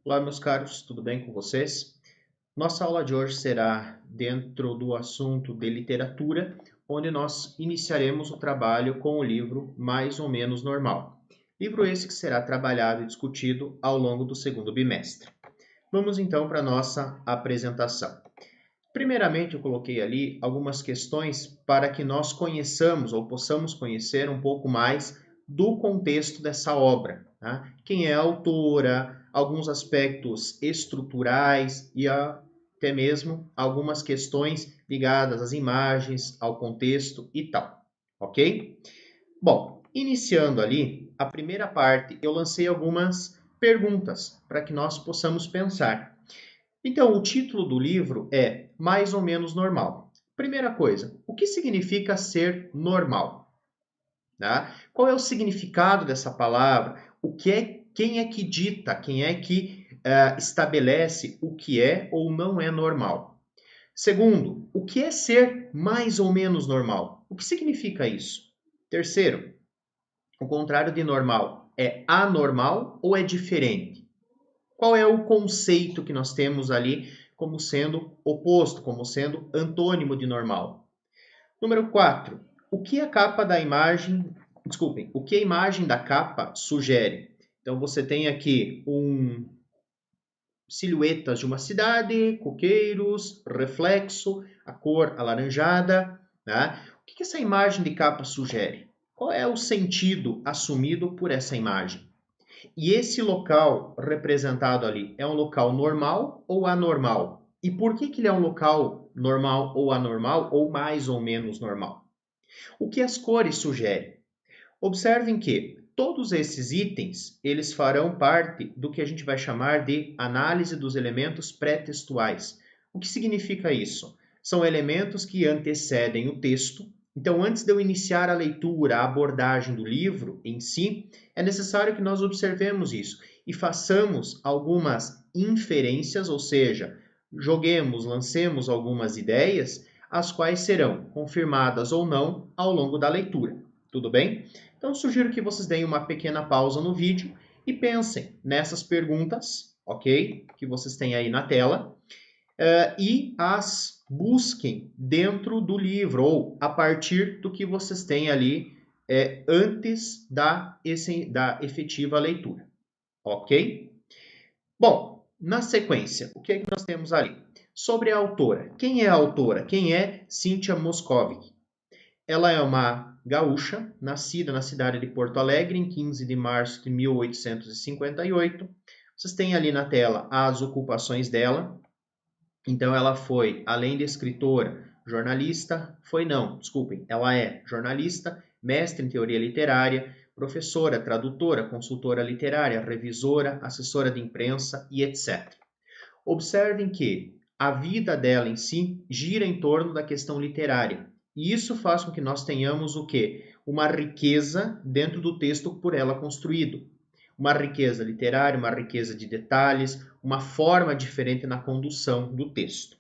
Olá, meus caros, tudo bem com vocês? Nossa aula de hoje será dentro do assunto de literatura, onde nós iniciaremos o trabalho com o livro Mais ou Menos Normal. Livro esse que será trabalhado e discutido ao longo do segundo bimestre. Vamos então para a nossa apresentação. Primeiramente, eu coloquei ali algumas questões para que nós conheçamos ou possamos conhecer um pouco mais do contexto dessa obra. Tá? Quem é a autora, alguns aspectos estruturais e até mesmo algumas questões ligadas às imagens, ao contexto e tal. Ok? Bom, iniciando ali, a primeira parte, eu lancei algumas perguntas para que nós possamos pensar. Então, o título do livro é Mais ou Menos Normal. Primeira coisa, o que significa ser normal? Tá? Qual é o significado dessa palavra? Quem é que dita, quem é que estabelece o que é ou não é normal? Segundo, o que é ser mais ou menos normal? O que significa isso? Terceiro, o contrário de normal é anormal ou é diferente? Qual é o conceito que nós temos ali como sendo oposto, como sendo antônimo de normal? Número 4. O que a capa da imagem, desculpem, o que a imagem da capa sugere? Então você tem aqui silhuetas de uma cidade, coqueiros, reflexo, a cor alaranjada. Tá? O que essa imagem de capa sugere? Qual é o sentido assumido por essa imagem? E esse local representado ali é um local normal ou anormal? E por que ele é um local normal ou anormal ou mais ou menos normal? O que as cores sugerem? Observem que todos esses itens, eles farão parte do que a gente vai chamar de análise dos elementos pré-textuais. O que significa isso? São elementos que antecedem o texto. Então, antes de eu iniciar a leitura, a abordagem do livro em si, é necessário que nós observemos isso e façamos algumas inferências, ou seja, joguemos, lancemos algumas ideias, as quais serão confirmadas ou não ao longo da leitura. Tudo bem? Então, sugiro que vocês deem uma pequena pausa no vídeo e pensem nessas perguntas, ok? Que vocês têm aí na tela, e as busquem dentro do livro ou a partir do que vocês têm ali antes da efetiva leitura, ok? Bom, na sequência, o que é que nós temos ali? Sobre a autora. Quem é a autora? Quem é Cíntia Moscovici? Ela é uma gaúcha, nascida na cidade de Porto Alegre em 15 de março de 1858. Vocês têm ali na tela as ocupações dela. Então, ela foi, além de escritora, jornalista, ela é jornalista, mestre em teoria literária, professora, tradutora, consultora literária, revisora, assessora de imprensa e etc. Observem que a vida dela em si gira em torno da questão literária. E isso faz com que nós tenhamos o quê? Uma riqueza dentro do texto por ela construído. Uma riqueza literária, uma riqueza de detalhes, uma forma diferente na condução do texto.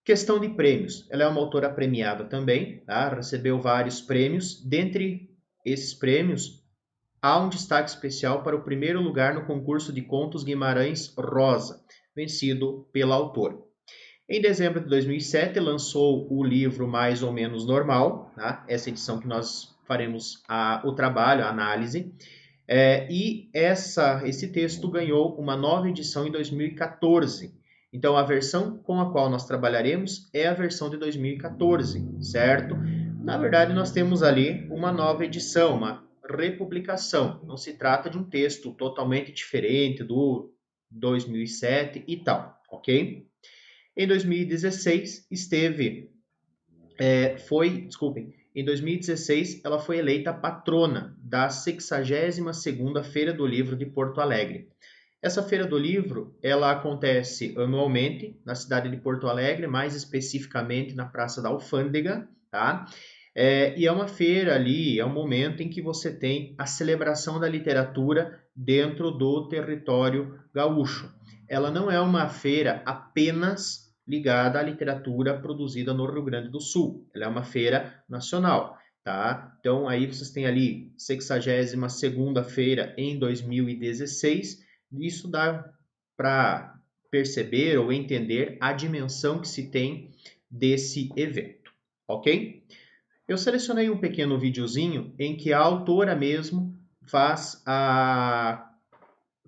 Questão de prêmios. Ela é uma autora premiada também, tá? Recebeu vários prêmios. Dentre esses prêmios, há um destaque especial para o primeiro lugar no concurso de contos Guimarães Rosa, vencido pela autora. Em dezembro de 2007, lançou o livro Mais ou Menos Normal, tá? Essa edição que nós faremos o trabalho, a análise, e esse texto ganhou uma nova edição em 2014. Então, a versão com a qual nós trabalharemos é a versão de 2014, certo? Na verdade, nós temos ali uma nova edição, uma republicação. Não se trata de um texto totalmente diferente do 2007 e tal, ok? Em 2016, em 2016, ela foi eleita patrona da 62ª Feira do Livro de Porto Alegre. Essa Feira do Livro, ela acontece anualmente na cidade de Porto Alegre, mais especificamente na Praça da Alfândega, tá? E é uma feira ali, é um momento em que você tem a celebração da literatura dentro do território gaúcho. Ela não é uma feira apenas ligada à literatura produzida no Rio Grande do Sul. Ela é uma feira nacional, tá? Então aí vocês têm ali 62ª feira em 2016. Isso dá para perceber ou entender a dimensão que se tem desse evento, ok? Eu selecionei um pequeno videozinho em que a autora mesmo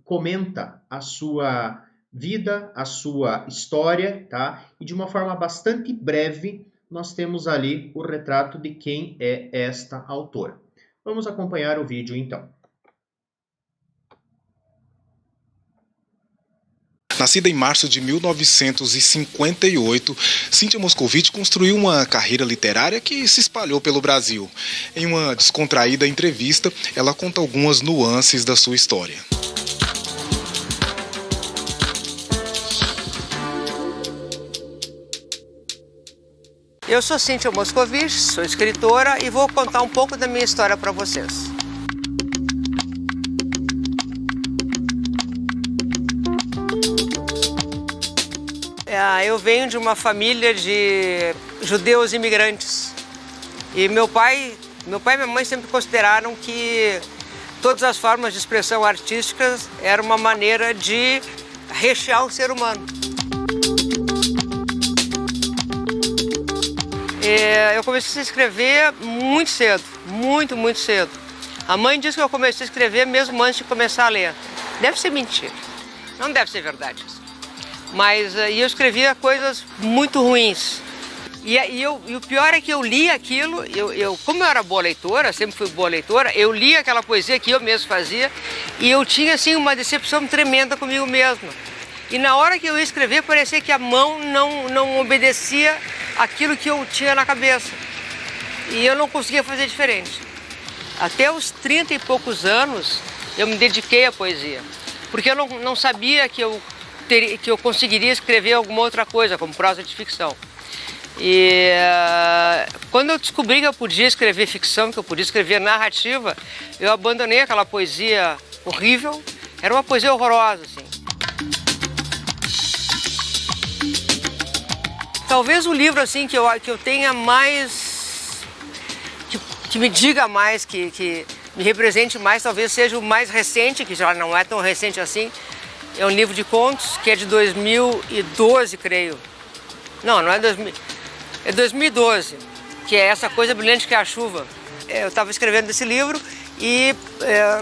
comenta a sua vida, a sua história, tá? E de uma forma bastante breve, nós temos ali o retrato de quem é esta autora. Vamos acompanhar o vídeo então. Nascida em março de 1958, Cíntia Moscovitch construiu uma carreira literária que se espalhou pelo Brasil. Em uma descontraída entrevista, ela conta algumas nuances da sua história. Eu sou Cíntia Moscovitch, sou escritora e vou contar um pouco da minha história para vocês. Eu venho de uma família de judeus imigrantes e meu pai e minha mãe sempre consideraram que todas as formas de expressão artísticas era uma maneira de rechear o ser humano. Eu comecei a escrever muito cedo, muito cedo. A mãe disse que eu comecei a escrever mesmo antes de começar a ler. Deve ser mentira, não deve ser verdade isso. Mas eu escrevia coisas muito ruins. E o pior é que eu li aquilo, como eu era boa leitora, sempre fui boa leitora, eu li aquela poesia que eu mesmo fazia e eu tinha assim uma decepção tremenda comigo mesma. E na hora que eu ia escrever, parecia que a mão não obedecia aquilo que eu tinha na cabeça. E eu não conseguia fazer diferente. Até os 30 e poucos anos, eu me dediquei à poesia. Porque eu não sabia que eu conseguiria escrever alguma outra coisa, como prosa de ficção. E quando eu descobri que eu podia escrever ficção, que eu podia escrever narrativa, eu abandonei aquela poesia horrível. Era uma poesia horrorosa, assim. Talvez o livro assim que eu tenha mais, que me diga mais, que me represente mais, talvez seja o mais recente, que já não é tão recente assim. É um livro de contos que é de 2012, creio. Não é 2000, é 2012, que é Essa Coisa Brilhante que é a Chuva. Eu estava escrevendo esse livro e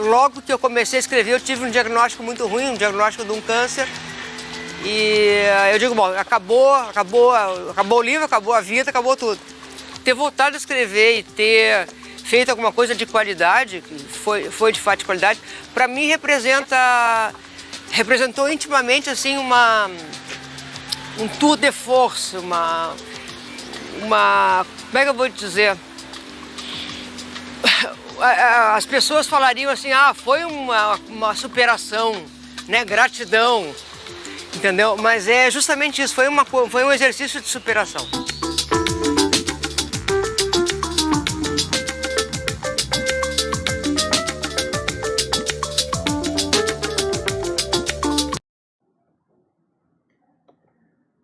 logo que eu comecei a escrever eu tive um diagnóstico muito ruim, um diagnóstico de um câncer. E eu digo, bom, acabou o livro, acabou a vida, acabou tudo. Ter voltado a escrever e ter feito alguma coisa de qualidade, que foi de fato de qualidade, para mim representou intimamente assim um tour de force, uma como é que eu vou te dizer? As pessoas falariam assim, foi uma superação, né? Gratidão, entendeu? Mas é justamente isso, foi um exercício de superação.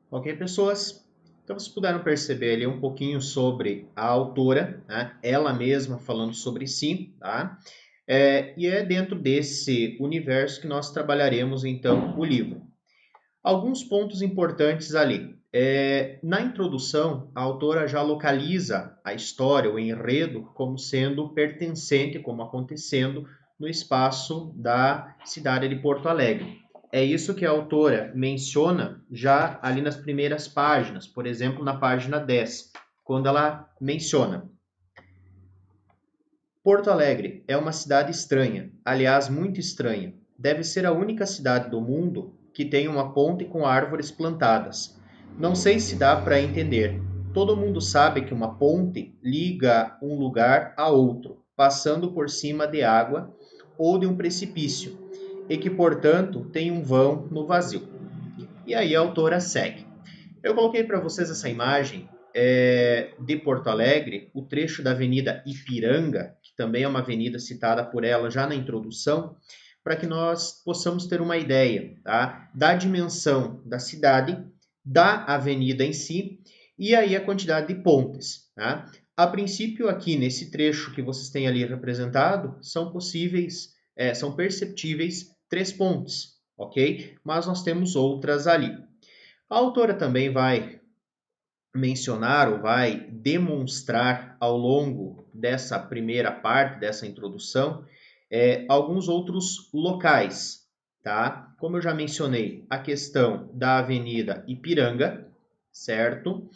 Ok, pessoas? Então vocês puderam perceber ali um pouquinho sobre a autora, né? Ela mesma falando sobre si, tá? E é dentro desse universo que nós trabalharemos então o livro. Alguns pontos importantes ali. Na introdução, a autora já localiza a história, o enredo, como sendo pertencente, como acontecendo no espaço da cidade de Porto Alegre. É isso que a autora menciona já ali nas primeiras páginas, por exemplo, na página 10, quando ela menciona: Porto Alegre é uma cidade estranha, aliás, muito estranha. Deve ser a única cidade do mundo que tem uma ponte com árvores plantadas. Não sei se dá para entender. Todo mundo sabe que uma ponte liga um lugar a outro, passando por cima de água ou de um precipício, e que, portanto, tem um vão no vazio. E aí a autora segue. Eu coloquei para vocês essa imagem de Porto Alegre, o trecho da Avenida Ipiranga, que também é uma avenida citada por ela já na introdução, para que nós possamos ter uma ideia, tá, da dimensão da cidade, da avenida em si, e aí a quantidade de pontes. Tá? A princípio, aqui nesse trecho que vocês têm ali representado, são perceptíveis 3 pontes. ok? Mas nós temos outras ali. A autora também vai mencionar ou vai demonstrar ao longo dessa primeira parte, dessa introdução, alguns outros locais, tá? Como eu já mencionei, a questão da Avenida Ipiranga, certo?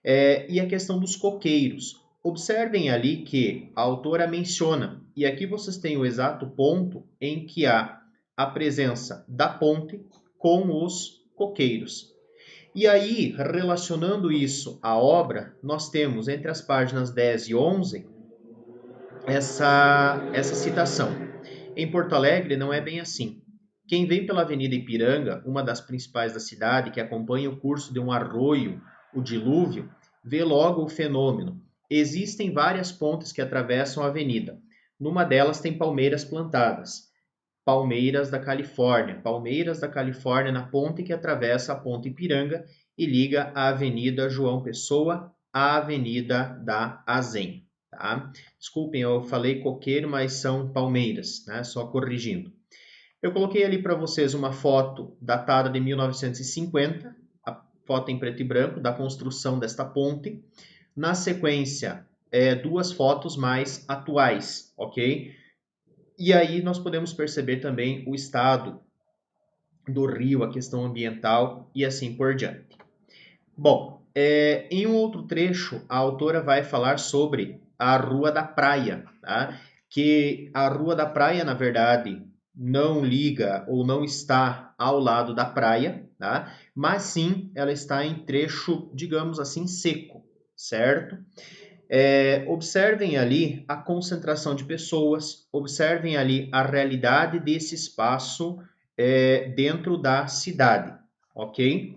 E a questão dos coqueiros. Observem ali que a autora menciona, e aqui vocês têm o exato ponto em que há a presença da ponte com os coqueiros. E aí, relacionando isso à obra, nós temos entre as páginas 10 e 11 essa citação. Em Porto Alegre não é bem assim. Quem vem pela Avenida Ipiranga, uma das principais da cidade, que acompanha o curso de um arroio, o dilúvio, vê logo o fenômeno. Existem várias pontes que atravessam a avenida. Numa delas tem palmeiras plantadas. Palmeiras da Califórnia na ponte que atravessa a Ponte Ipiranga e liga a Avenida João Pessoa à Avenida da Azenha. Tá? Desculpem, eu falei coqueiro, mas são palmeiras, né? Só corrigindo. Eu coloquei ali para vocês uma foto datada de 1950, a foto em preto e branco da construção desta ponte. Na sequência, duas fotos mais atuais, ok? E aí nós podemos perceber também o estado do rio, a questão ambiental e assim por diante. Bom, em um outro trecho, a autora vai falar sobre a Rua da Praia, tá? Que a Rua da Praia, na verdade, não liga ou não está ao lado da praia, tá? Mas sim, ela está em trecho, digamos assim, seco, certo? Observem ali a concentração de pessoas, observem ali a realidade desse espaço dentro da cidade, ok?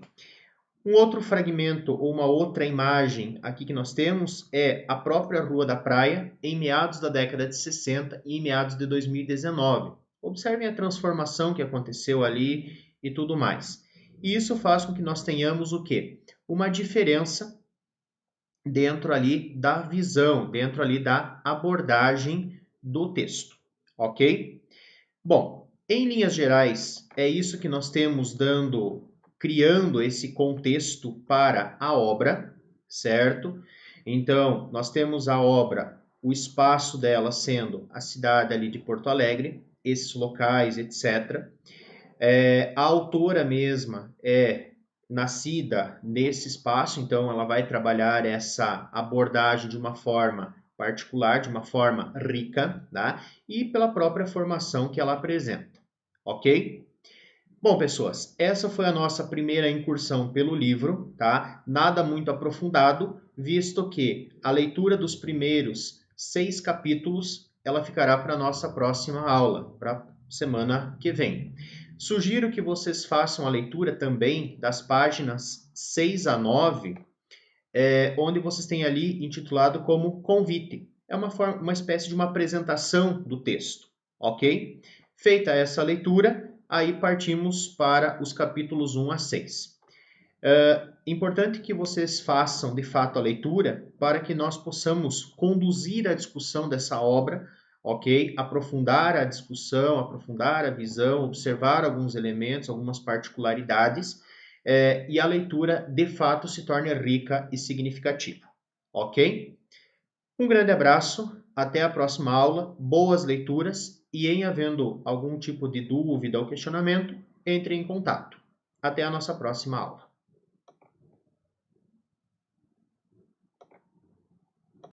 Um outro fragmento ou uma outra imagem aqui que nós temos é a própria Rua da Praia em meados da década de 60 e em meados de 2019. Observem a transformação que aconteceu ali e tudo mais. E isso faz com que nós tenhamos o quê? Uma diferença dentro ali da visão, dentro ali da abordagem do texto, ok? Bom, em linhas gerais, é isso que nós temos criando esse contexto para a obra, certo? Então, nós temos a obra, o espaço dela sendo a cidade ali de Porto Alegre, esses locais, etc. A autora mesma é nascida nesse espaço, então ela vai trabalhar essa abordagem de uma forma particular, de uma forma rica, tá? E pela própria formação que ela apresenta, ok? Bom, pessoas, essa foi a nossa primeira incursão pelo livro, tá? Nada muito aprofundado, visto que a leitura dos primeiros 6 capítulos, ela ficará para a nossa próxima aula, para a semana que vem. Sugiro que vocês façam a leitura também das páginas 6 a 9, onde vocês têm ali intitulado como convite. É uma espécie de uma apresentação do texto, ok? Feita essa leitura, aí partimos para os capítulos 1 a 6. Importante que vocês façam de fato a leitura para que nós possamos conduzir a discussão dessa obra, ok? Aprofundar a discussão, aprofundar a visão, observar alguns elementos, algumas particularidades, e a leitura de fato se torne rica e significativa, ok? Um grande abraço, até a próxima aula, boas leituras e em havendo algum tipo de dúvida ou questionamento, entre em contato. Até a nossa próxima aula.